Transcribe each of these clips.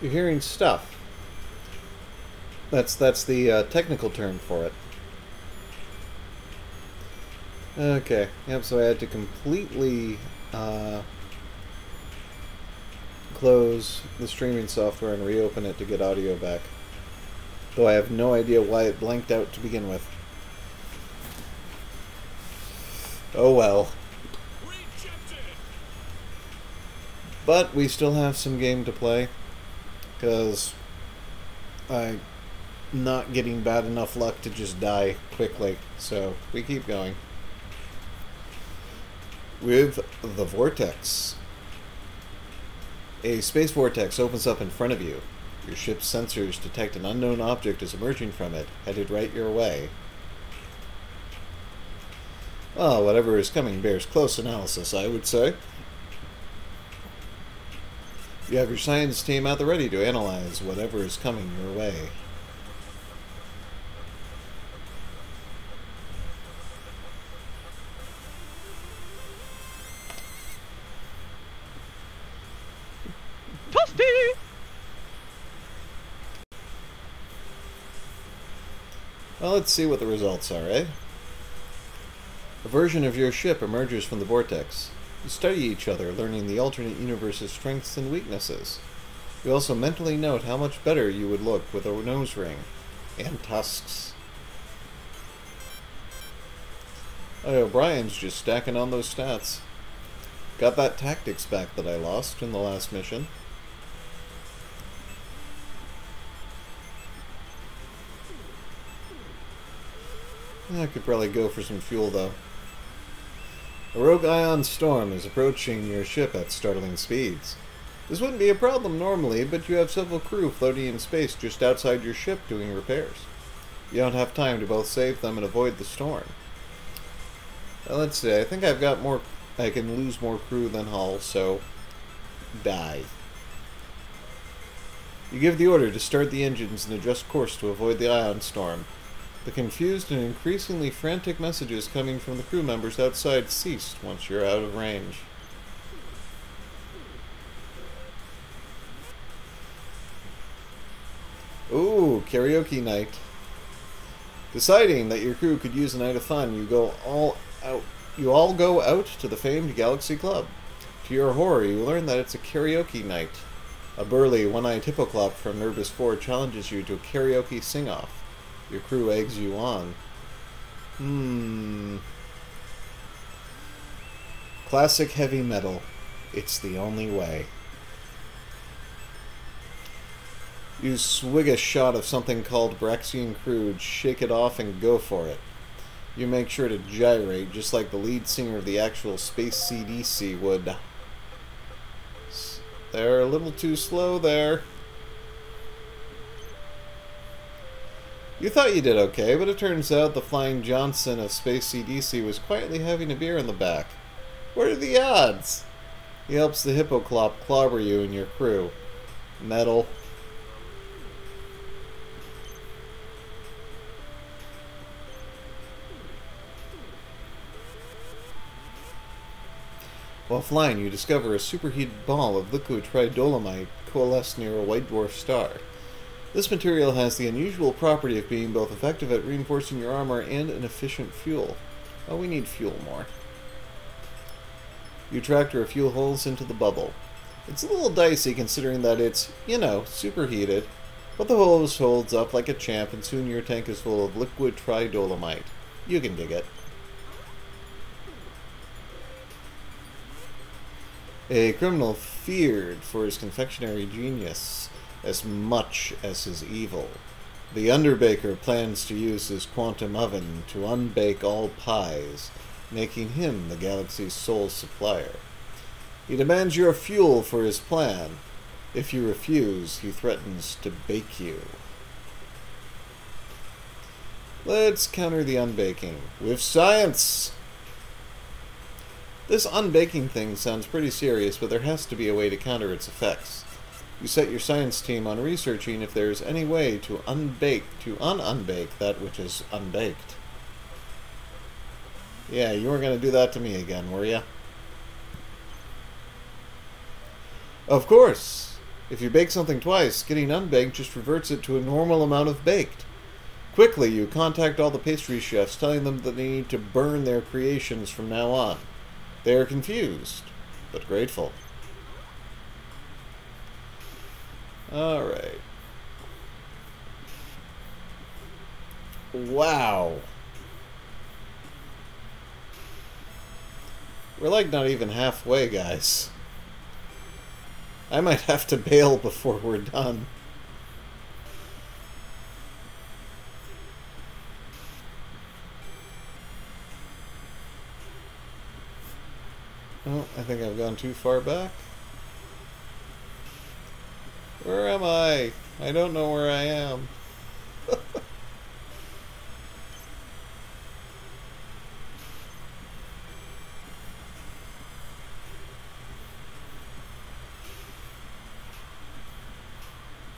You're hearing stuff. That's the technical term for it. Okay. Yep. So I had to completely close the streaming software and reopen it to get audio back. Though I have no idea why it blanked out to begin with. Oh well. But we still have some game to play, because I'm not getting bad enough luck to just die quickly, so we keep going. With the Vortex. A space vortex opens up in front of you. Your ship's sensors detect an unknown object is emerging from it, headed right your way. Well, whatever is coming bears close analysis, I would say. You have your science team at the ready to analyze whatever is coming your way. Toasty! Well, let's see what the results are, eh? A version of your ship emerges from the vortex. You study each other, learning the alternate universe's strengths and weaknesses. You also mentally note how much better you would look with a nose ring and tusks. Oh, O'Brien's just stacking on those stats. Got that tactics back that I lost in the last mission. I could probably go for some fuel, though. A rogue ion storm is approaching your ship at startling speeds. This wouldn't be a problem normally, but you have several crew floating in space just outside your ship doing repairs. You don't have time to both save them and avoid the storm. Well, let's see, I think I've got more... I can lose more crew than hull, so... die. You give the order to start the engines and adjust course to avoid the ion storm. The confused and increasingly frantic messages coming from the crew members outside ceased once you're out of range. Ooh, karaoke night. Deciding that your crew could use a night of fun, you all go out to the famed Galaxy Club. To your horror, you learn that it's a karaoke night. A burly, one-eyed hippoclop from Nervous 4 challenges you to a karaoke sing-off. Your crew eggs you on. Classic heavy metal. It's the only way. You swig a shot of something called Braxian Crude, shake it off, and go for it. You make sure to gyrate just like the lead singer of the actual Space CDC would. They're a little too slow there. You thought you did okay, but it turns out the Flying Johnson of Space CDC was quietly having a beer in the back. What are the odds? He helps the hippoclop clobber you and your crew. Metal. While flying, you discover a superheated ball of liquid tridolomite coalesced near a white dwarf star. This material has the unusual property of being both effective at reinforcing your armor and an efficient fuel. Oh, we need fuel more. You tractor a few holes into the bubble. It's a little dicey considering that it's, you know, superheated, but the hose holds up like a champ and soon your tank is full of liquid tridolomite. You can dig it. A criminal feared for his confectionery genius as much as his evil. The underbaker plans to use his quantum oven to unbake all pies, making him the galaxy's sole supplier. He demands your fuel for his plan. If you refuse, he threatens to bake you. Let's counter the unbaking with science! This unbaking thing sounds pretty serious, but there has to be a way to counter its effects. You set your science team on researching if there's any way to unbake that which is unbaked. Yeah, you weren't going to do that to me again, were ya? Of course! If you bake something twice, getting unbaked just reverts it to a normal amount of baked. Quickly, you contact all the pastry chefs, telling them that they need to burn their creations from now on. They are confused, but grateful. Alright. Wow. We're like not even halfway, guys. I might have to bail before we're done. Oh, I think I've gone too far back. Where am I? I don't know where I am.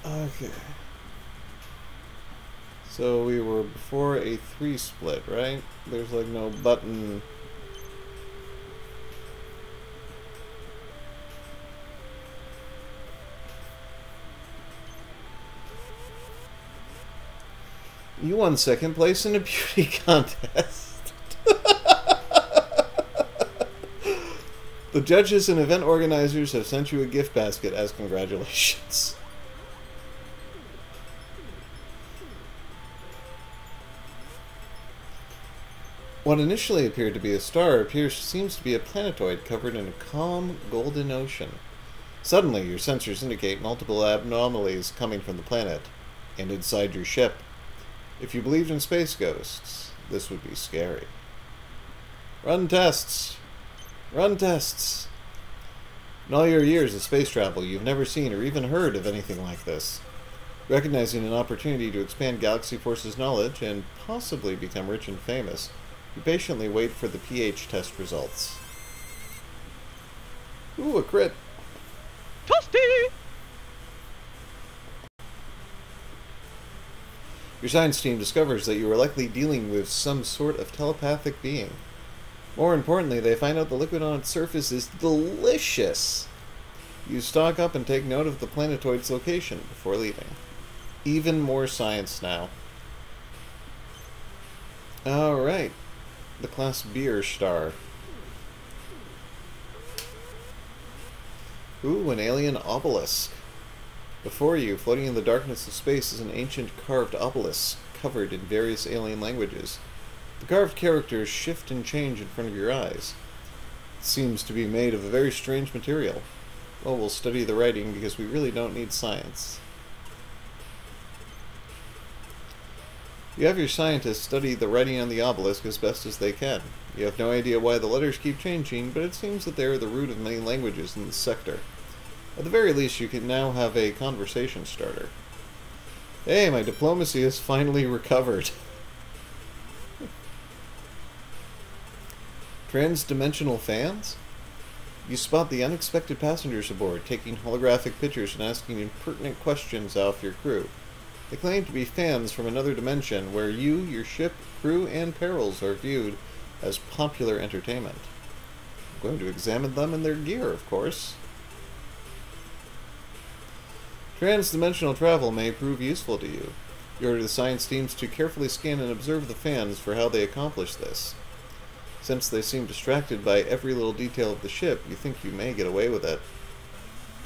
Okay. So we were before a 3 split, right? There's like no button. You won second place in a beauty contest. The judges and event organizers have sent you a gift basket as congratulations. What initially appeared to be a star seems to be a planetoid covered in a calm, golden ocean. Suddenly, your sensors indicate multiple anomalies coming from the planet, and inside your ship. If you believed in space ghosts, this would be scary. Run tests! Run tests! In all your years of space travel, you've never seen or even heard of anything like this. Recognizing an opportunity to expand Galaxy Force's knowledge and possibly become rich and famous, you patiently wait for the pH test results. Ooh, a crit! Toasty! Your science team discovers that you are likely dealing with some sort of telepathic being. More importantly, they find out the liquid on its surface is delicious. You stock up and take note of the planetoid's location before leaving. Even more science now. Alright. The class Beer Star. Ooh, an alien obelisk. Before you, floating in the darkness of space, is an ancient carved obelisk covered in various alien languages. The carved characters shift and change in front of your eyes. It seems to be made of a very strange material. Well, we'll study the writing because we really don't need science. You have your scientists study the writing on the obelisk as best as they can. You have no idea why the letters keep changing, but it seems that they are the root of many languages in this sector. At the very least, you can now have a conversation starter. Hey, my diplomacy is finally recovered. Trans-dimensional fans? You spot the unexpected passengers aboard, taking holographic pictures and asking impertinent questions of your crew. They claim to be fans from another dimension where you, your ship, crew, and perils are viewed as popular entertainment. I'm going to examine them and their gear, of course. Trans-dimensional travel may prove useful to you. You order the science teams to carefully scan and observe the fans for how they accomplish this. Since they seem distracted by every little detail of the ship, you think you may get away with it.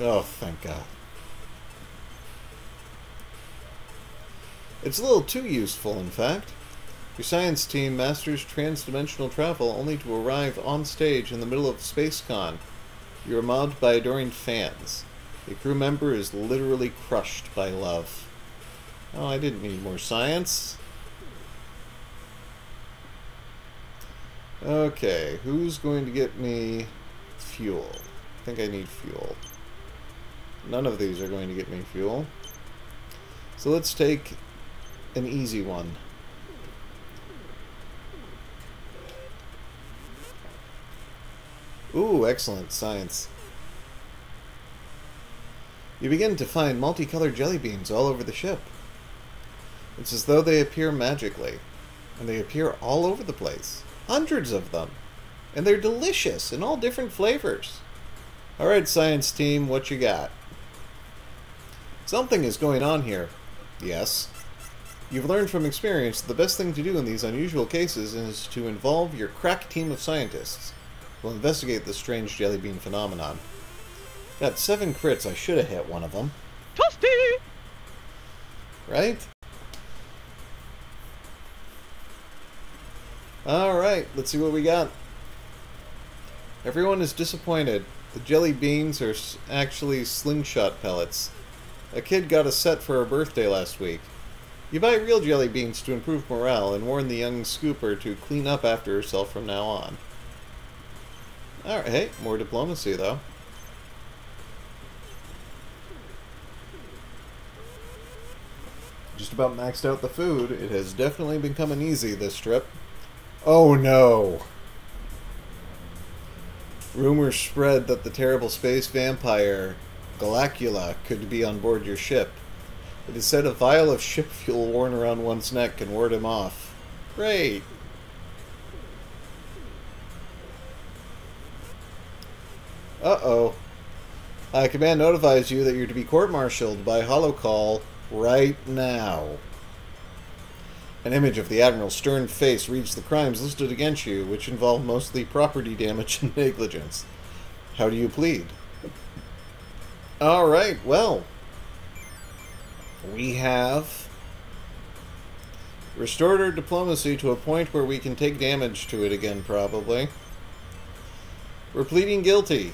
Oh, thank God. It's a little too useful, in fact. Your science team masters trans-dimensional travel only to arrive on stage in the middle of SpaceCon. You are mobbed by adoring fans. A crew member is literally crushed by love. Oh, I didn't need more science. Okay, who's going to get me fuel? I think I need fuel. None of these are going to get me fuel. So let's take an easy one. Ooh, excellent science. You begin to find multicolored jelly beans all over the ship. It's as though they appear magically. And they appear all over the place. Hundreds of them. And they're delicious in all different flavors. Alright, science team, what you got? Something is going on here. Yes. You've learned from experience that the best thing to do in these unusual cases is to involve your crack team of scientists. We'll investigate this strange jelly bean phenomenon. Got 7 crits. I should have hit one of them. Toasty! Right? Alright, let's see what we got. Everyone is disappointed. The jelly beans are actually slingshot pellets. A kid got a set for her birthday last week. You buy real jelly beans to improve morale and warn the young scooper to clean up after herself from now on. Alright, hey, more diplomacy though. Just about maxed out the food. It has definitely been coming easy this trip. Oh no! Rumors spread that the terrible space vampire Galacula could be on board your ship. It is said a vial of ship fuel worn around one's neck can ward him off. Great! Uh-oh. High Command notifies you that you're to be court-martialed by holocall right now. An image of the Admiral's stern face reads the crimes listed against you, which involve mostly property damage and negligence. How do you plead? Alright, well. We have restored our diplomacy to a point where we can take damage to it again, probably. We're pleading guilty.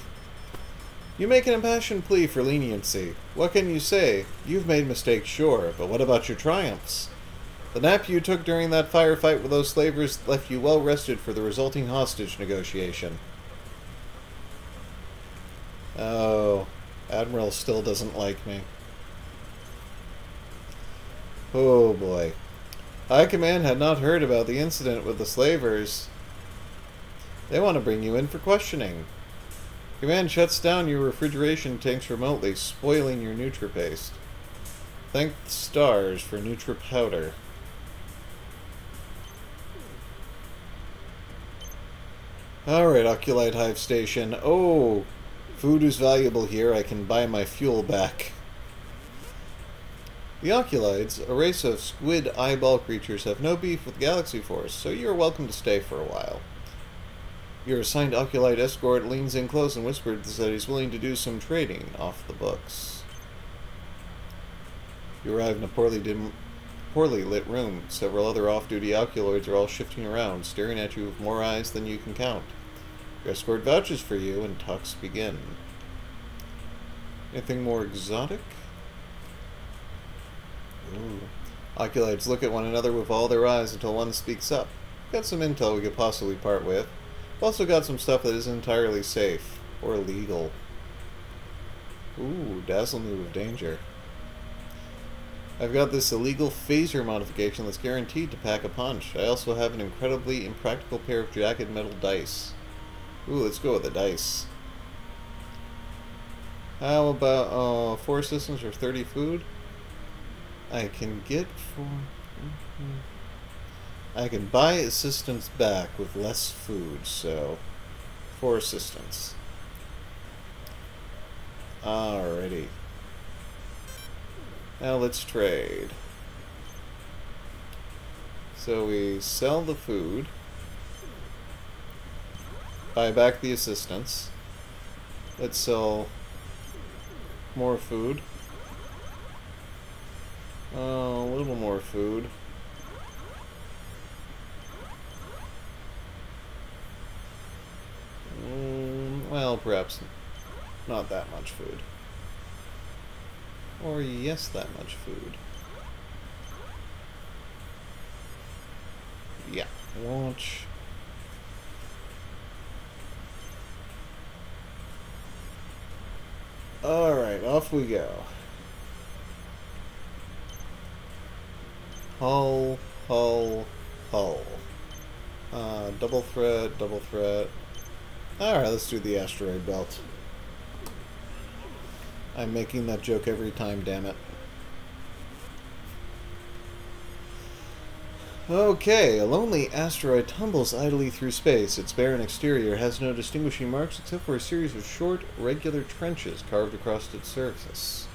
You make an impassioned plea for leniency. What can you say? You've made mistakes, sure, but what about your triumphs? The nap you took during that firefight with those slavers left you well rested for the resulting hostage negotiation. Oh, Admiral still doesn't like me. Oh boy. High Command had not heard about the incident with the slavers. They want to bring you in for questioning. Command shuts down your refrigeration tanks remotely, spoiling your NutriPaste. Thank the stars for NutriPowder. Alright, Oculite Hive Station. Oh, food is valuable here. I can buy my fuel back. The Oculites, a race of squid eyeball creatures, have no beef with Galaxy Force, so you are welcome to stay for a while. Your assigned Oculite escort leans in close and whispers that he's willing to do some trading off the books. You arrive in a poorly lit room. Several other off-duty Oculoids are all shifting around, staring at you with more eyes than you can count. Your escort vouches for you, and talks begin. Anything more exotic? Ooh. Oculites look at one another with all their eyes until one speaks up. Got some intel we could possibly part with. We've also got some stuff that isn't entirely safe. Or legal. Ooh, dazzle me with danger. I've got this illegal phaser modification that's guaranteed to pack a punch. I also have an incredibly impractical pair of jagged metal dice. Ooh, let's go with the dice. How about 4 systems or 30 food? I can get 4... I can buy assistance back with less food, so 4 assistance. Alrighty. Now let's trade. So we sell the food, buy back the assistance. Let's sell more food. A little more food. Well, perhaps not that much food. Or yes, that much food. Yeah, launch. Alright, off we go. Hull, hull, hull. Double threat, double threat. Alright, let's do the asteroid belt. I'm making that joke every time, damn it. Okay, a lonely asteroid tumbles idly through space. Its barren exterior has no distinguishing marks except for a series of short, regular trenches carved across its surface.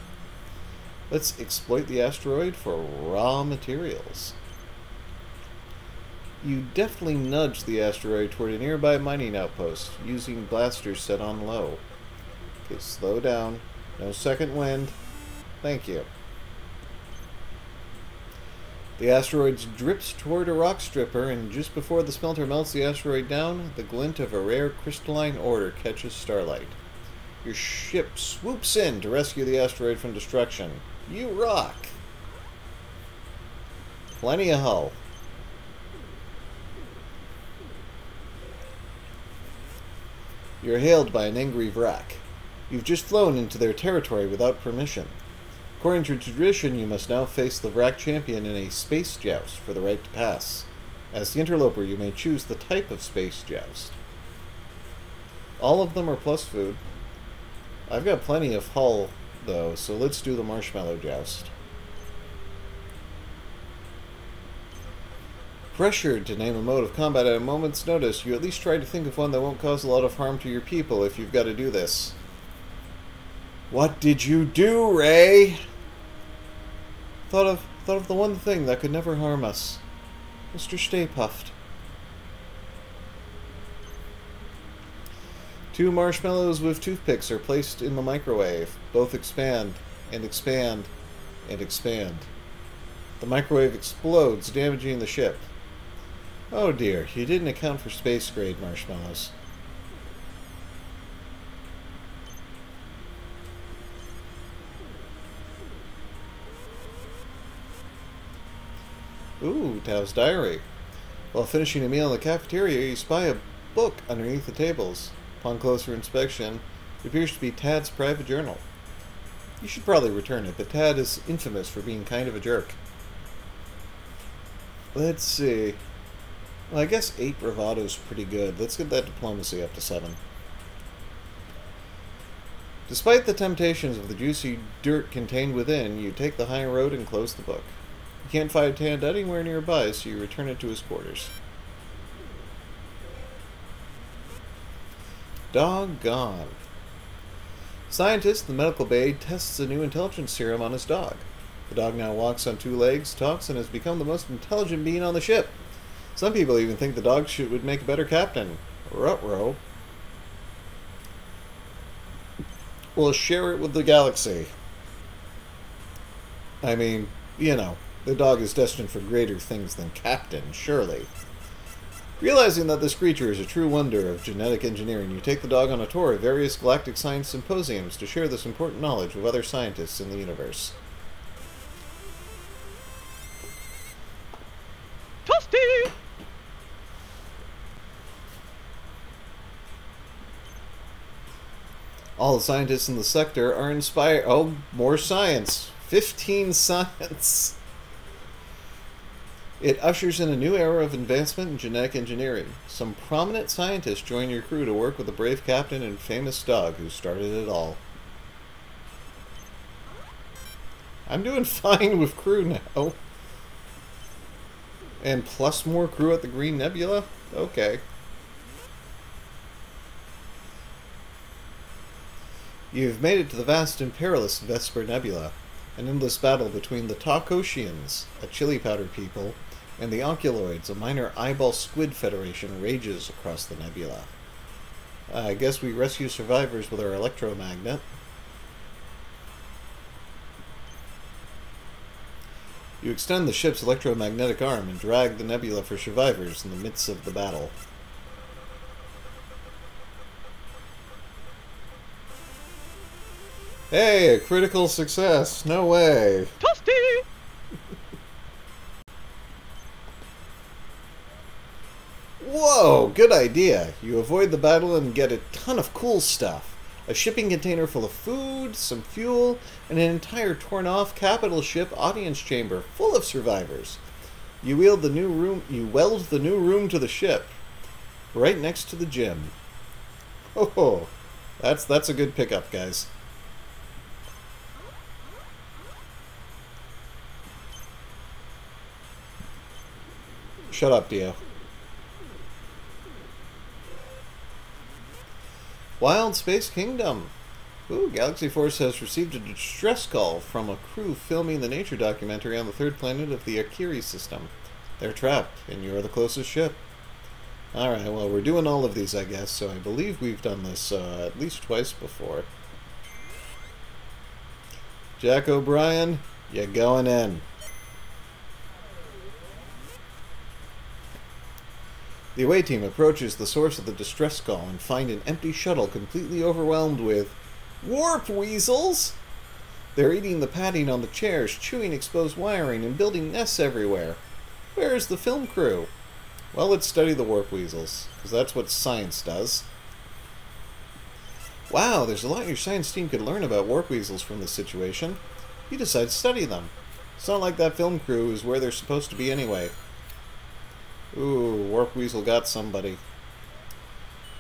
Let's exploit the asteroid for raw materials. You deftly nudge the asteroid toward a nearby mining outpost, using blasters set on low. Okay, slow down. No second wind. Thank you. The asteroid drips toward a rock stripper, and just before the smelter melts the asteroid down, the glint of a rare crystalline ore catches starlight. Your ship swoops in to rescue the asteroid from destruction. You rock! Plenty of hull. You're hailed by an angry Vrak. You've just flown into their territory without permission. According to tradition, you must now face the Vrak champion in a space joust for the right to pass. As the interloper, you may choose the type of space joust. All of them are plus food. I've got plenty of hull, though, so let's do the marshmallow joust. Pressured to name a mode of combat at a moment's notice, you at least try to think of one that won't cause a lot of harm to your people if you've got to do this. What did you do, Ray? Thought of the one thing that could never harm us. Mr. Stay Puffed. 2 marshmallows with toothpicks are placed in the microwave. Both expand, and expand, and expand. The microwave explodes, damaging the ship. Oh dear, you didn't account for space-grade marshmallows. Ooh, Tao's diary. While finishing a meal in the cafeteria, you spy a book underneath the tables. Upon closer inspection, it appears to be Tad's private journal. You should probably return it, but Tad is infamous for being kind of a jerk. Let's see. Well, I guess 8 bravado's pretty good. Let's get that diplomacy up to 7. Despite the temptations of the juicy dirt contained within, you take the high road and close the book. You can't find Tad anywhere nearby, so you return it to his quarters. Doggone. Scientist in the medical bay tests a new intelligence serum on his dog. The dog now walks on 2 legs, talks, and has become the most intelligent being on the ship. Some people even think the dog would make a better captain. Ruh-roh. We'll share it with the galaxy. I mean, you know, the dog is destined for greater things than captain, surely. Realizing that this creature is a true wonder of genetic engineering, you take the dog on a tour of various galactic science symposiums to share this important knowledge with other scientists in the universe. Toasty! All the scientists in the sector are inspired. Oh, more science. 15 science. It ushers in a new era of advancement in genetic engineering. Some prominent scientists join your crew to work with the brave captain and famous dog who started it all. I'm doing fine with crew now. And plus more crew at the Green Nebula? Okay. You've made it to the vast and perilous Vesper Nebula. An endless battle between the Talkosians, a chili powder people, and the Oculoids, a minor eyeball squid federation, rages across the nebula. I guess we rescue survivors with our electromagnet. You extend the ship's electromagnetic arm and drag the nebula for survivors in the midst of the battle. Hey, a critical success. No way. Toasty! Whoa, good idea. You avoid the battle and get a ton of cool stuff. A shipping container full of food, some fuel, and an entire torn-off capital ship audience chamber full of survivors. You weld the new room to the ship, right next to the gym. Oh, that's a good pickup, guys. Shut up, Dio. Wild Space Kingdom. Ooh, Galaxy Force has received a distress call from a crew filming the nature documentary on the third planet of the Akiri system. They're trapped, and you are the closest ship. Alright, well, we're doing all of these, I guess, so I believe we've done this at least twice before. Jack O'Brien, you're going in. The away team approaches the source of the distress call and find an empty shuttle completely overwhelmed with warp weasels! They're eating the padding on the chairs, chewing exposed wiring, and building nests everywhere. Where is the film crew? Well, let's study the warp weasels, because that's what science does. Wow, there's a lot your science team could learn about warp weasels from this situation. You decide to study them. It's not like that film crew is where they're supposed to be anyway. Ooh, warp weasel got somebody.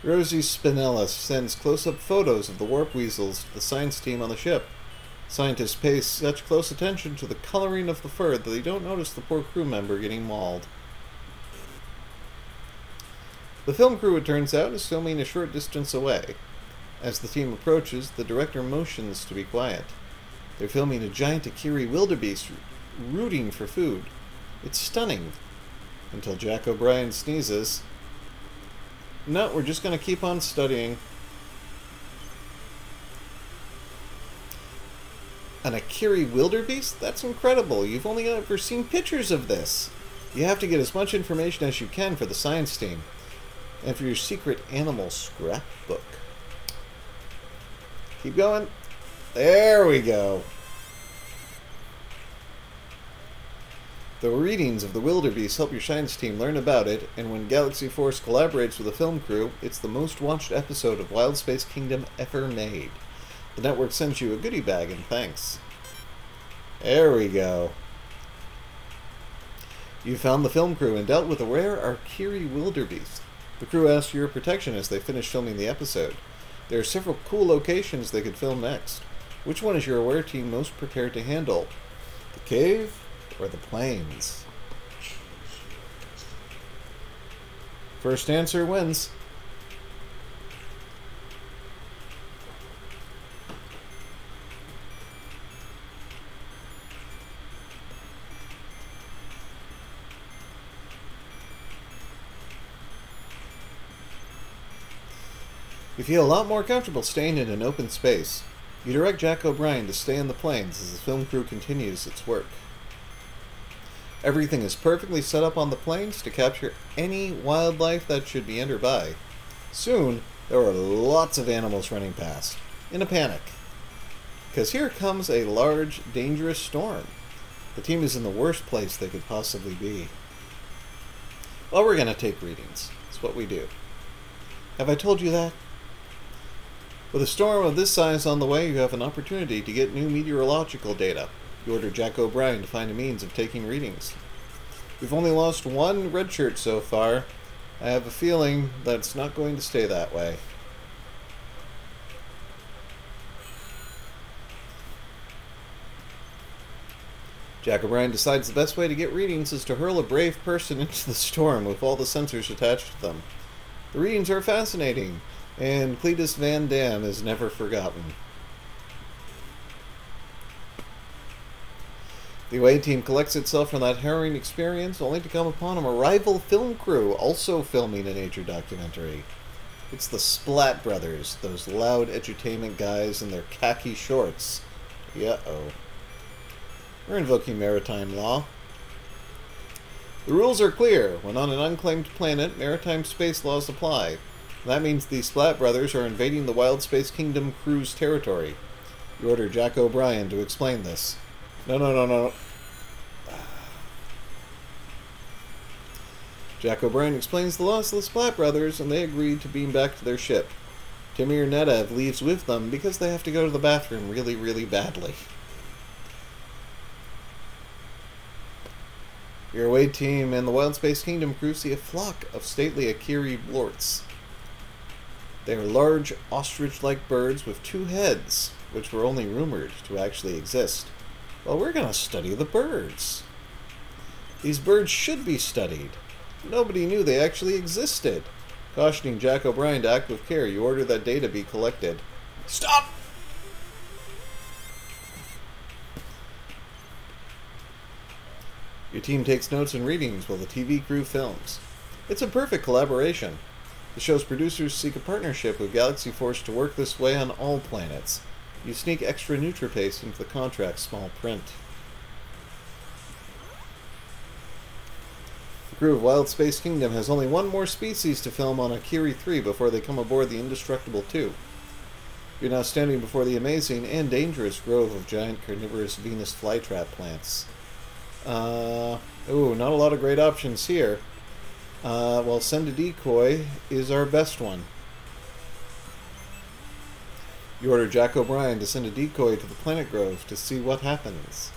Rosie Spinella sends close-up photos of the warp weasels to the science team on the ship. Scientists pay such close attention to the coloring of the fur that they don't notice the poor crew member getting mauled. The film crew, it turns out, is filming a short distance away. As the team approaches, the director motions to be quiet. They're filming a giant Akiri wildebeest rooting for food. It's stunning. Until Jack O'Brien sneezes. No, we're just going to keep on studying. An Akiri wildebeest? That's incredible. You've only ever seen pictures of this. You have to get as much information as you can for the science team. And for your secret animal scrapbook. Keep going. There we go. The readings of the wildebeest help your science team learn about it, and when Galaxy Force collaborates with a film crew, it's the most watched episode of Wild Space Kingdom ever made. The network sends you a goodie bag in thanks. There we go. You found the film crew and dealt with a rare Akiri wildebeest. The crew asked for your protection as they finished filming the episode. There are several cool locations they could film next. Which one is your aware team most prepared to handle? The cave or the plains? First answer wins. You feel a lot more comfortable staying in an open space. You direct Jack O'Brien to stay in the plains as the film crew continues its work. Everything is perfectly set up on the plains to capture any wildlife that should be entered by. Soon, there are lots of animals running past, in a panic. Because here comes a large, dangerous storm. The team is in the worst place they could possibly be. Well, we're going to take readings. That's what we do. Have I told you that? With a storm of this size on the way, you have an opportunity to get new meteorological data. You order Jack O'Brien to find a means of taking readings. We've only lost one red shirt so far. I have a feeling that it's not going to stay that way. Jack O'Brien decides the best way to get readings is to hurl a brave person into the storm with all the sensors attached to them. The readings are fascinating, and Cletus Van Dam is never forgotten. The away team collects itself from that harrowing experience only to come upon a rival film crew also filming a nature documentary. It's the Splat Brothers, those loud edutainment guys in their khaki shorts. Uh-oh. We're invoking maritime law. The rules are clear. When on an unclaimed planet, maritime space laws apply. That means the Splat Brothers are invading the Wild Space Kingdom crew's territory. You order Jack O'Brien to explain this. No. Jack O'Brien explains the loss of the Splat Brothers, and they agree to beam back to their ship. Timir Nedev leaves with them because they have to go to the bathroom really, really badly. Your away team and the Wild Space Kingdom crew see a flock of stately Akiri blorts. They are large, ostrich-like birds with two heads, which were only rumored to actually exist. Well, we're going to study the birds. These birds should be studied. Nobody knew they actually existed. Cautioning Jack O'Brien to act with care, you order that data be collected. Stop! Your team takes notes and readings while the TV crew films. It's a perfect collaboration. The show's producers seek a partnership with Galaxy Force to work this way on all planets. You sneak extra NutriPaste into the contract's small print. The crew of Wild Space Kingdom has only one more species to film on Akiri 3 before they come aboard the Indestructible 2. You're now standing before the amazing and dangerous grove of giant carnivorous Venus flytrap plants. Ooh, not a lot of great options here. Well, send a decoy is our best one. You order Jack O'Brien to send a decoy to the planet grove to see what happens.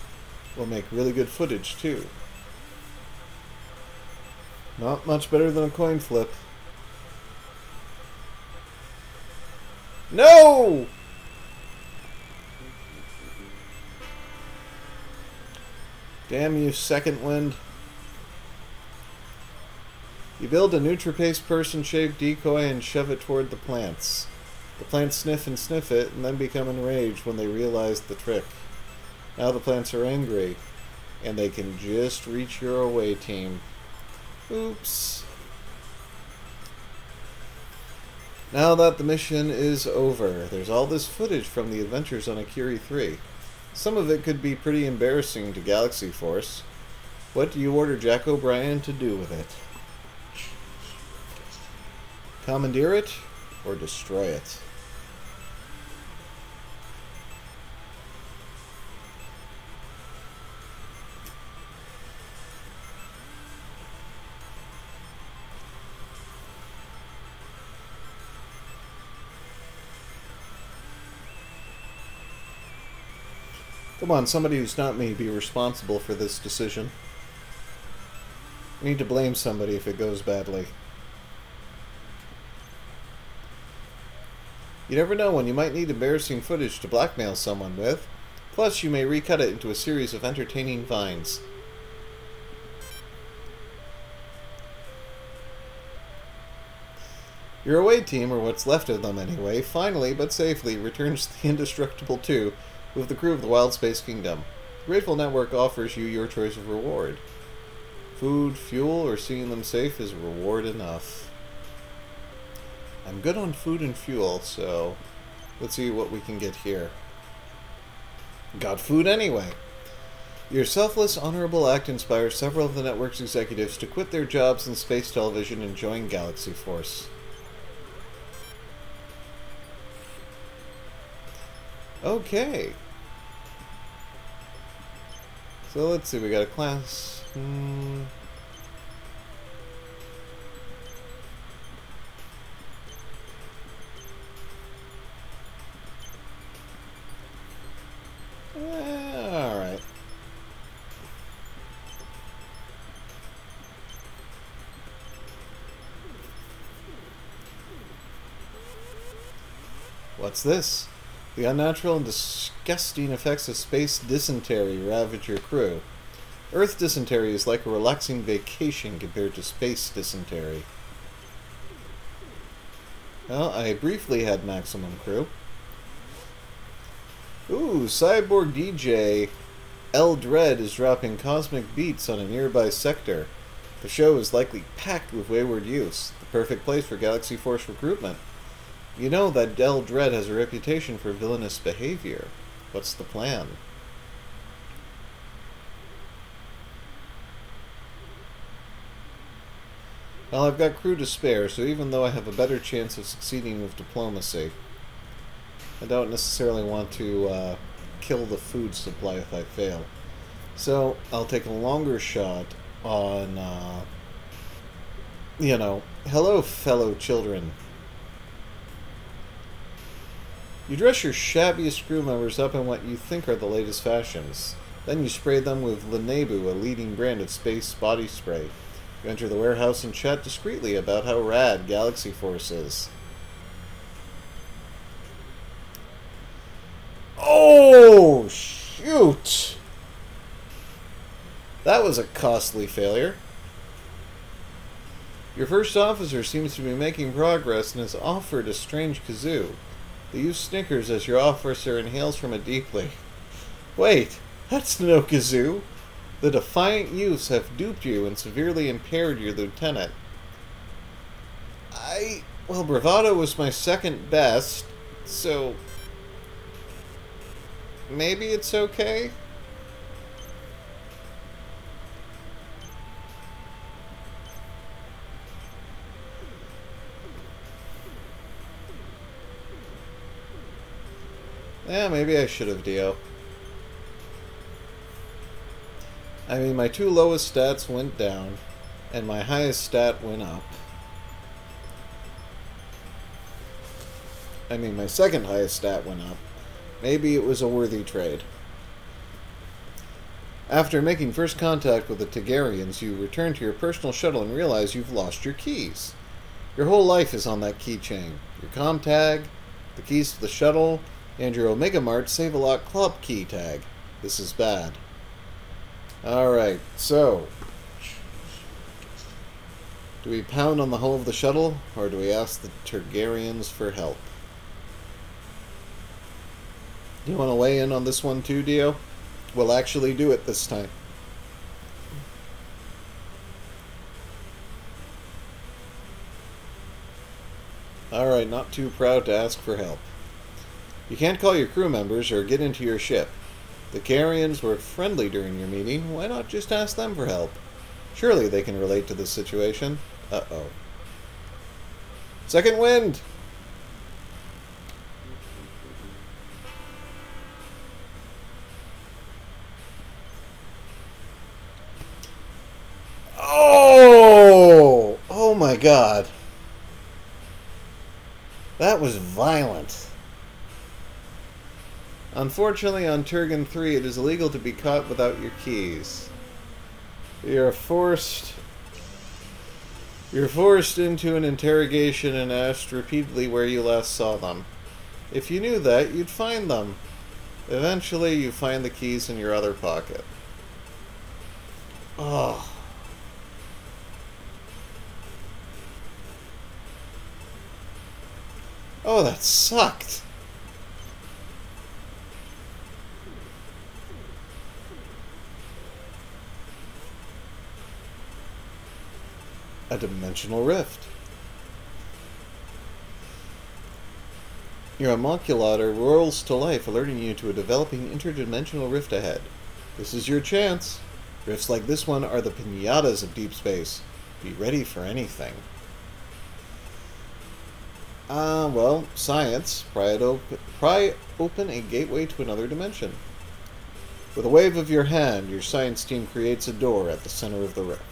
We'll make really good footage, too. Not much better than a coin flip. No! Damn you, second wind. You build a NutriPaste person-shaped decoy and shove it toward the plants. The plants sniff and sniff it, and then become enraged when they realize the trick. Now the plants are angry, and they can just reach your away team. Oops. Now that the mission is over, there's all this footage from the adventures on Akiri 3. Some of it could be pretty embarrassing to Galaxy Force. What do you order Jack O'Brien to do with it? Commandeer it, or destroy it? Come on, somebody who's not me be responsible for this decision. I need to blame somebody if it goes badly. You never know when you might need embarrassing footage to blackmail someone with. Plus, you may recut it into a series of entertaining vines. Your away team, or what's left of them anyway, finally, but safely, returns to the Indestructible 2 with the crew of the Wild Space Kingdom. The Grateful Network offers you your choice of reward. Food, fuel, or seeing them safe is reward enough. I'm good on food and fuel, so let's see what we can get here. Got food anyway. Your selfless, honorable act inspires several of the network's executives to quit their jobs in space television and join Galaxy Force. Okay. So let's see, we got a class. Alright. What's this? The unnatural and disgusting effects of space dysentery ravage your crew. Earth dysentery is like a relaxing vacation compared to space dysentery. Well, I briefly had maximum crew. Ooh, Cyborg DJ L Dread is dropping cosmic beats on a nearby sector. The show is likely packed with wayward youths, the perfect place for Galaxy Force recruitment. You know that L Dread has a reputation for villainous behavior. What's the plan? Well, I've got crew to spare, so even though I have a better chance of succeeding with diplomacy, I don't necessarily want to kill the food supply if I fail. So, I'll take a longer shot on, you know, hello fellow children. You dress your shabbiest crew members up in what you think are the latest fashions. Then you spray them with Lenebu, a leading brand of space body spray. You enter the warehouse and chat discreetly about how rad Galaxy Force is. Oh, shoot! That was a costly failure. Your first officer seems to be making progress and has offered a strange kazoo. The youth snickers as your officer inhales from it deeply. Wait, that's no kazoo. The defiant youths have duped you and severely impaired your lieutenant. Well, bravado was my second best, so maybe it's okay? Yeah, maybe I should have, Dio. I mean, my two lowest stats went down, and my highest stat went up. I mean, my second highest stat went up. Maybe it was a worthy trade. After making first contact with the Tigarians, you return to your personal shuttle and realize you've lost your keys. Your whole life is on that keychain. Your comm tag, the keys to the shuttle, and your Omega Mart Save-A-Lot Club key tag. This is bad. Alright, so do we pound on the hull of the shuttle, or do we ask the Tigarians for help? Do you want to weigh in on this one too, Dio? We'll actually do it this time. Alright, not too proud to ask for help. You can't call your crew members or get into your ship. The Carians were friendly during your meeting. Why not just ask them for help? Surely they can relate to this situation. Uh-oh. Second wind! Oh! Oh my god. That was violent. Unfortunately, on Turgan 3, it is illegal to be caught without your keys. You're forced into an interrogation and asked repeatedly where you last saw them. If you knew that, you'd find them. Eventually, you find the keys in your other pocket. Oh. Oh, that sucked. A dimensional rift. Your homunculator whirls to life, alerting you to a developing interdimensional rift ahead. This is your chance. Rifts like this one are the pinatas of deep space. Be ready for anything. Well, science. Pry open a gateway to another dimension. With a wave of your hand, your science team creates a door at the center of the rift.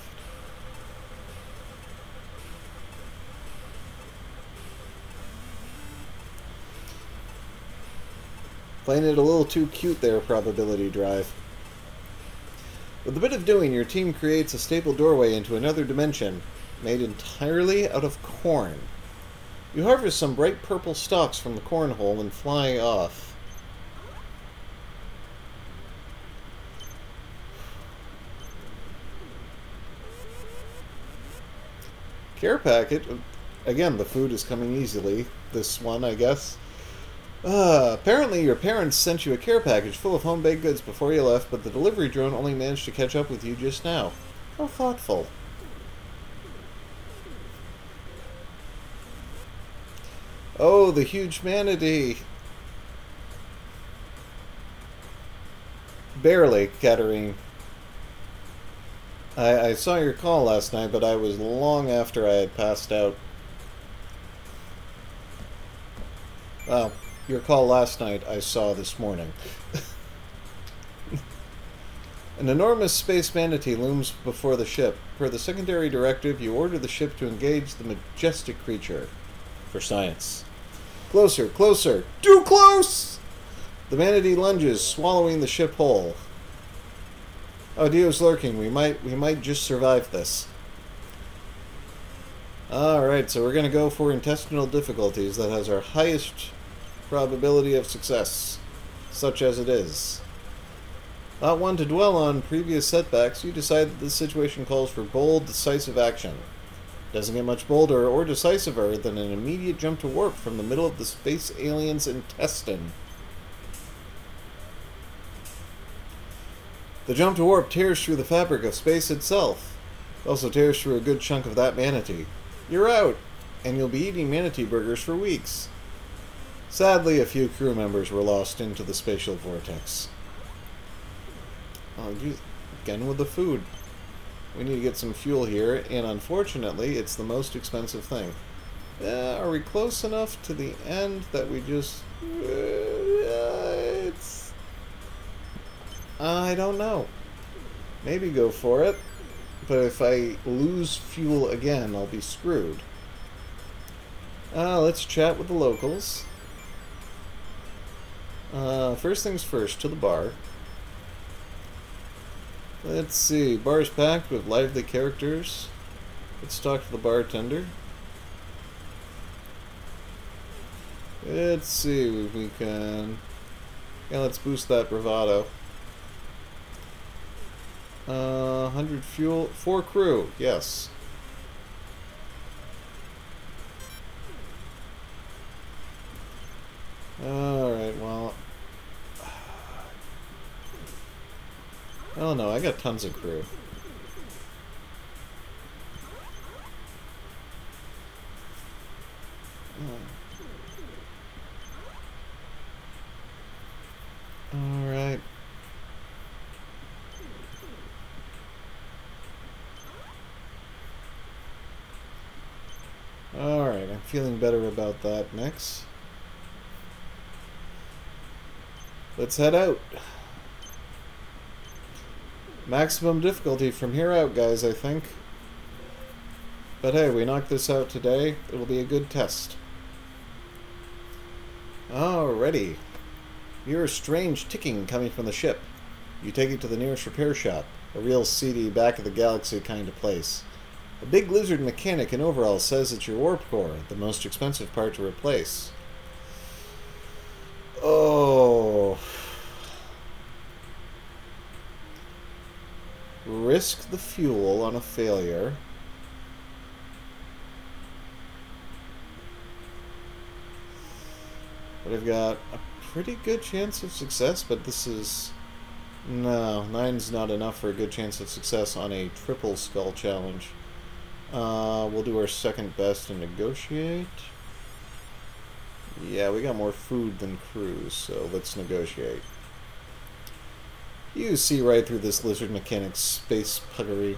Playing it a little too cute there, probability drive. With a bit of doing, your team creates a stable doorway into another dimension, made entirely out of corn. You harvest some bright purple stalks from the cornhole and fly off. Care packet. Again, the food is coming easily. This one, I guess. Apparently your parents sent you a care package full of home-baked goods before you left, but the delivery drone only managed to catch up with you just now. How thoughtful. Oh, the huge manatee. Barely, Katarine. I saw your call last night, but I was long after I had passed out. Well, your call last night I saw this morning. An enormous space manatee looms before the ship. Per the secondary directive, you order the ship to engage the majestic creature. For science. Closer, closer! Too close! The manatee lunges, swallowing the ship whole. Oh, Dio's lurking. We might just survive this. Alright, so we're going to go for intestinal difficulties. That has our highest probability of success, such as it is. Not one to dwell on previous setbacks, you decide that this situation calls for bold, decisive action. Doesn't get much bolder or decisiver than an immediate jump to warp from the middle of the space alien's intestine. The jump to warp tears through the fabric of space itself. It also tears through a good chunk of that manatee. You're out, and you'll be eating manatee burgers for weeks. Sadly, a few crew members were lost into the spatial vortex. Oh, geez. Again with the food. We need to get some fuel here, and unfortunately, it's the most expensive thing. Are we close enough to the end that we just... I don't know. Maybe go for it. But if I lose fuel again, I'll be screwed. Let's chat with the locals. First things first, to the bar. Let's see. Bar's packed with lively characters. Let's talk to the bartender. Let's see if we can... Yeah, let's boost that bravado. 100 fuel. 4 crew. Yes. Alright, well... Oh no, I got tons of crew. Alright. Alright, I'm feeling better about that next. Let's head out. Maximum difficulty from here out, guys, I think. But hey, we knocked this out today. It'll be a good test. Alrighty. You hear a strange ticking coming from the ship. You take it to the nearest repair shop. A real seedy, back-of-the-galaxy kind of place. A big lizard mechanic in overalls says it's your warp core, the most expensive part to replace. Oh... Risk the fuel on a failure. But I've got a pretty good chance of success, but this is... No, 9's not enough for a good chance of success on a triple skull challenge. We'll do our second best and negotiate. Yeah, we got more food than crews, so let's negotiate. You see right through this lizard mechanic's space puggery.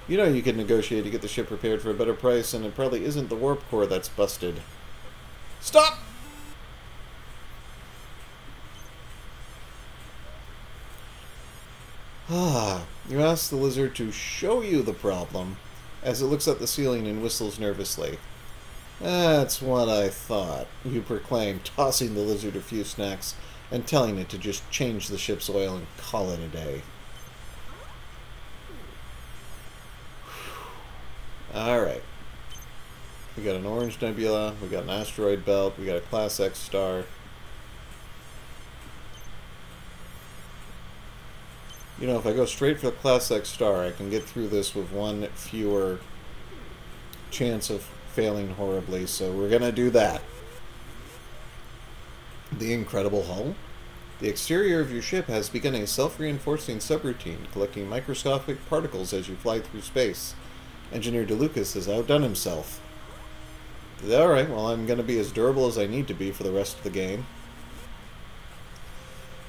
You know you can negotiate to get the ship repaired for a better price, and it probably isn't the warp core that's busted. Stop! You ask the lizard to show you the problem, as it looks at the ceiling and whistles nervously. That's what I thought, you proclaim, tossing the lizard a few snacks and telling it to just change the ship's oil and call it a day. Alright. We got an orange nebula, we got an asteroid belt, we got a Class X star. You know, if I go straight for the Class X star, I can get through this with one fewer chance of failing horribly, so we're gonna do that. The incredible hull. The exterior of your ship has begun a self-reinforcing subroutine, collecting microscopic particles as you fly through space. Engineer DeLucas has outdone himself. Alright, well, I'm going to be as durable as I need to be for the rest of the game.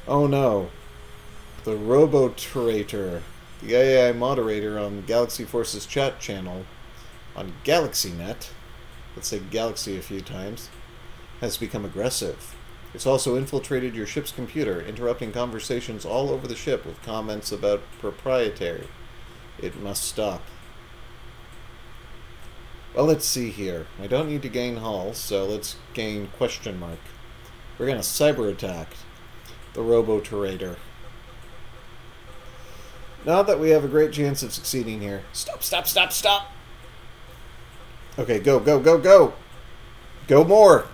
Oh no. The Robo-Turator, the AI moderator on Galaxy Force's chat channel, on GalaxyNet, let's say Galaxy a few times, has become aggressive. It's also infiltrated your ship's computer, interrupting conversations all over the ship with comments about proprietary. It must stop. Well, let's see here. I don't need to gain hull, so let's gain question mark. We're going to cyber attack the Robo-Turator. Not that we have a great chance of succeeding here. Stop, stop, stop, stop! Okay, go, go, go, go! Go more!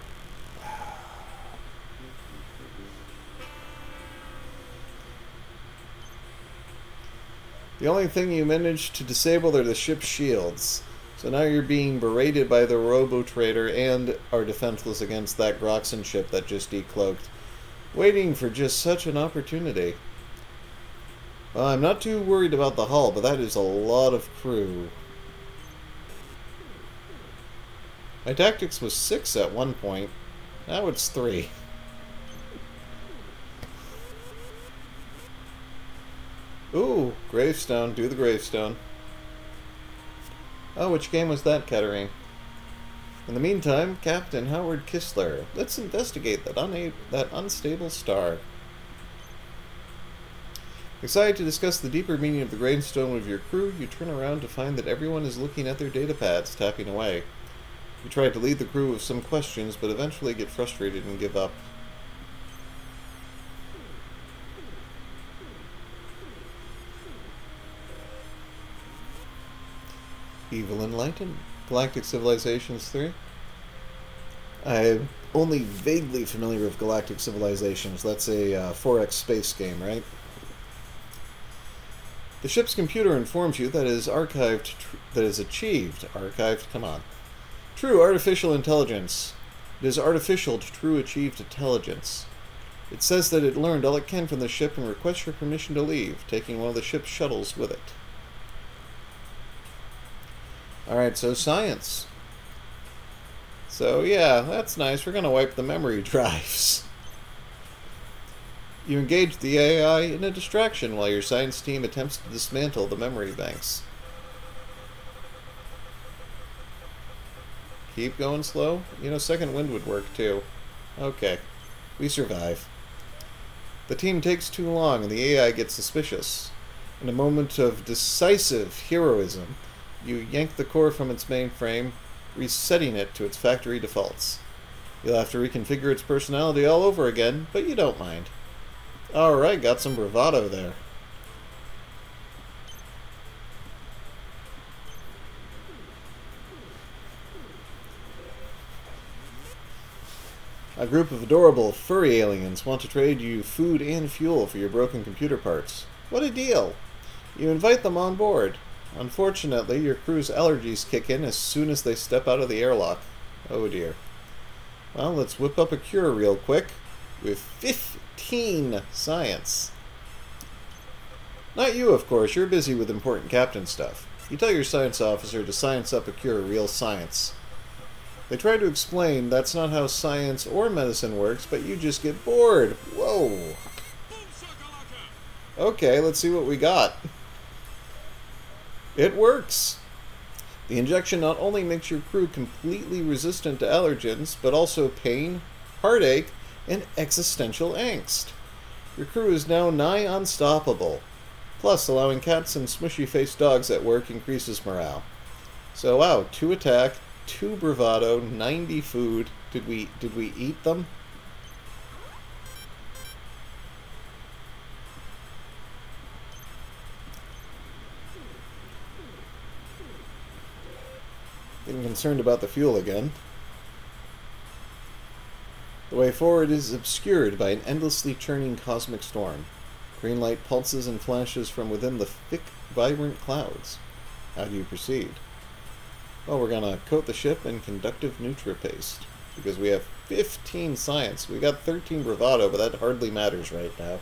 The only thing you managed to disable are the ship's shields. So now you're being berated by the Robo-Trader and are defenseless against that Groxon ship that just decloaked. Waiting for just such an opportunity. Well, I'm not too worried about the hull, but that is a lot of crew. My tactics was 6 at one point. Now it's 3. Ooh, gravestone. Do the gravestone. Oh, which game was that, Kettering? In the meantime, Captain Howard Kistler. Let's investigate that unstable star. Excited to discuss the deeper meaning of the gravestone with your crew, you turn around to find that everyone is looking at their data pads, tapping away. You try to lead the crew with some questions, but eventually get frustrated and give up. Evil Enlightened. Galactic Civilizations 3. I'm only vaguely familiar with Galactic Civilizations. That's a 4X space game, right? The ship's computer informs you that it is achieved true artificial intelligence. It is artificial to true achieved intelligence. It says that it learned all it can from the ship and requests your permission to leave, taking one of the ship's shuttles with it. Alright, so science. So yeah, that's nice. We're going to wipe the memory drives. You engage the AI in a distraction while your science team attempts to dismantle the memory banks. Keep going slow? You know, second wind would work too. Okay. We survive. The team takes too long and the AI gets suspicious. In a moment of decisive heroism, you yank the core from its mainframe, resetting it to its factory defaults. You'll have to reconfigure its personality all over again, but you don't mind. Alright, got some bravado there. A group of adorable, furry aliens want to trade you food and fuel for your broken computer parts. What a deal! You invite them on board. Unfortunately, your crew's allergies kick in as soon as they step out of the airlock. Oh dear. Well, let's whip up a cure real quick with 15 science. Not you, of course. You're busy with important captain stuff. You tell your science officer to science up a cure real science. They try to explain that's not how science or medicine works, but you just get bored. Whoa. Okay, let's see what we got. It works. The injection not only makes your crew completely resistant to allergens, but also pain, heartache, and existential angst. Your crew is now nigh unstoppable. Plus, allowing cats and smushy-faced dogs at work increases morale. So wow, 2 attack, 2 bravado, 90 food. Did we eat them? Getting concerned about the fuel again. The way forward is obscured by an endlessly churning cosmic storm. Green light pulses and flashes from within the thick, vibrant clouds. How do you proceed? Well, we're gonna coat the ship in conductive nutripaste, because we have 15 science. We got 13 bravado, but that hardly matters right now.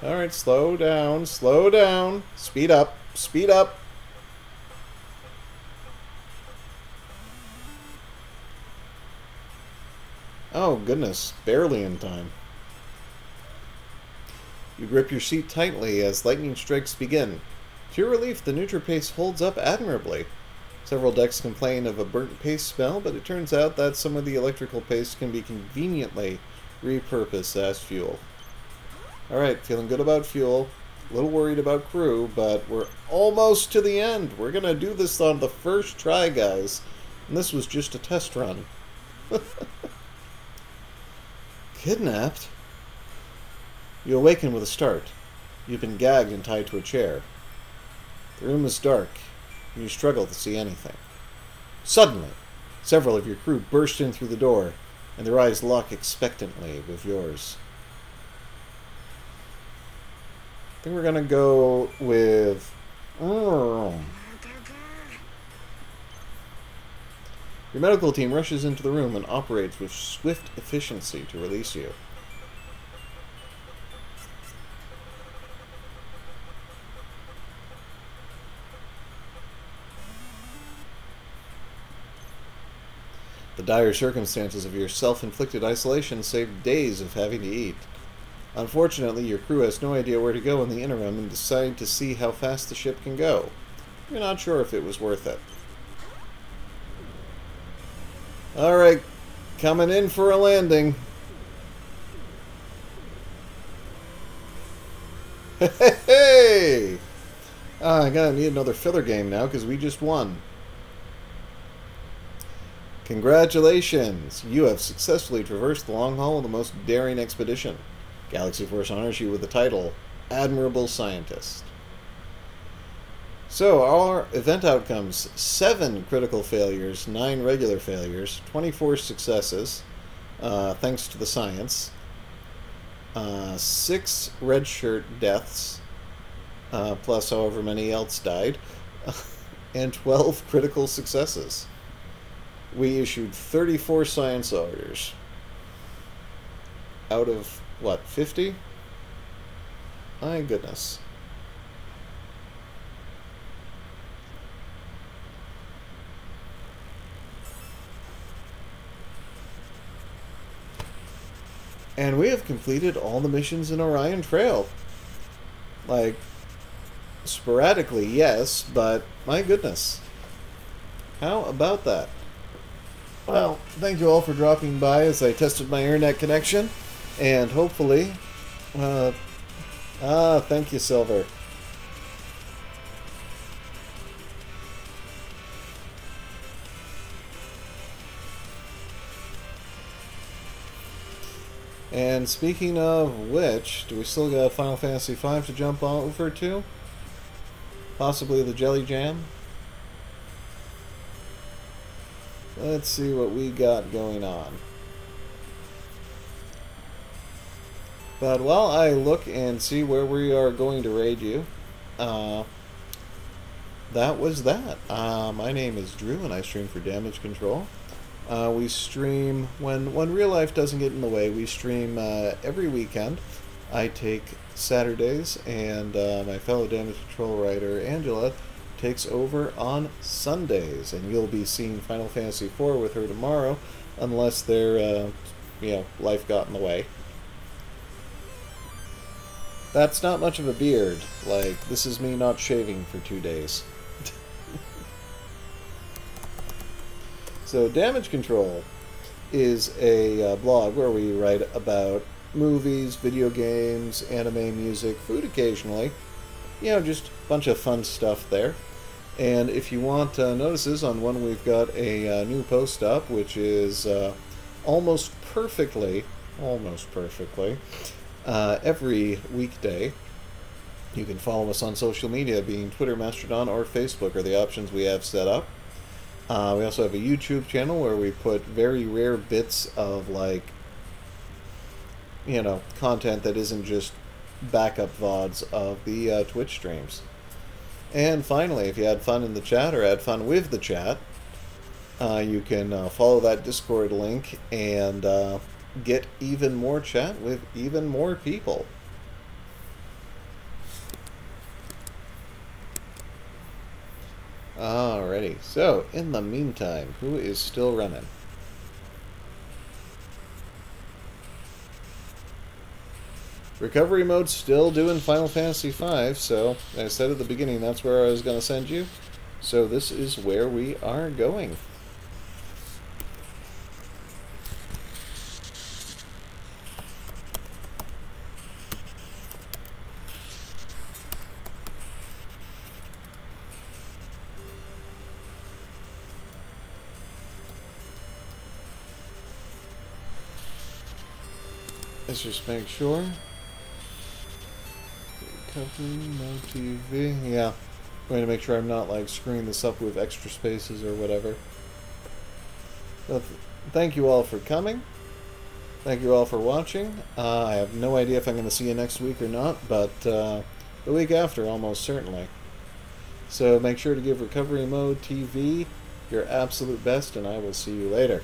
Alright, slow down, slow down. Speed up, speed up. Oh, goodness, barely in time. You grip your seat tightly as lightning strikes begin. To your relief, the nutripaste holds up admirably. Several decks complain of a burnt paste smell, but it turns out that some of the electrical paste can be conveniently repurposed as fuel. Alright, feeling good about fuel. A little worried about crew, but we're almost to the end. We're gonna do this on the first try, guys. And this was just a test run. Kidnapped? You awaken with a start. You've been gagged and tied to a chair. The room is dark, and you struggle to see anything. Suddenly, several of your crew burst in through the door, and their eyes lock expectantly with yours. I think we're gonna go with... Your medical team rushes into the room and operates with swift efficiency to release you. The dire circumstances of your self-inflicted isolation saved days of having to eat. Unfortunately, your crew has no idea where to go in the interim and decide to see how fast the ship can go. You're not sure if it was worth it. Alright, coming in for a landing. Hey! I gotta need another filler game now because we just won. Congratulations! You have successfully traversed the long haul of the most daring expedition. Galaxy Force honors you with the title Admirable Scientist. So, our event outcomes: 7 critical failures, 9 regular failures, 24 successes, thanks to the science, 6 red shirt deaths, plus however many else died, and 12 critical successes. We issued 34 science orders. Out of, what, 50? My goodness. And we have completed all the missions in Orion Trail. Like, sporadically, yes, but my goodness. How about that? Well, thank you all for dropping by as I tested my internet connection. And hopefully... thank you, Silver. And speaking of which, do we still got Final Fantasy V to jump over to? Possibly the Jelly Jam? Let's see what we got going on. But while I look and see where we are going to raid you, that was that. My name is Drew and I stream for Damage Control. We stream, when real life doesn't get in the way, we stream every weekend. I take Saturdays, and my fellow Damage Control writer, Angela, takes over on Sundays. And you'll be seeing Final Fantasy IV with her tomorrow, unless their, life got in the way. That's not much of a beard. Like, this is me not shaving for 2 days. So, Damage Control is a blog where we write about movies, video games, anime, music, food occasionally. You know, just a bunch of fun stuff there. And if you want notices on when we've got a new post up, which is almost perfectly, every weekday, you can follow us on social media, being Twitter, Mastodon, or Facebook are the options we have set up. We also have a YouTube channel where we put very rare bits of, like, content that isn't just backup VODs of the Twitch streams. And finally, if you had fun in the chat or had fun with the chat, you can follow that Discord link and get even more chat with even more people. Alrighty, so in the meantime, who is still running? Recovery mode's still doing Final Fantasy V, so I said at the beginning that's where I was going to send you. So this is where we are going. Let's just make sure. Recovery mode TV. Yeah. Going to make sure I'm not like screwing this up with extra spaces or whatever. So thank you all for coming. Thank you all for watching. I have no idea if I'm going to see you next week or not, but the week after, almost certainly. So make sure to give Recovery Mode TV your absolute best, and I will see you later.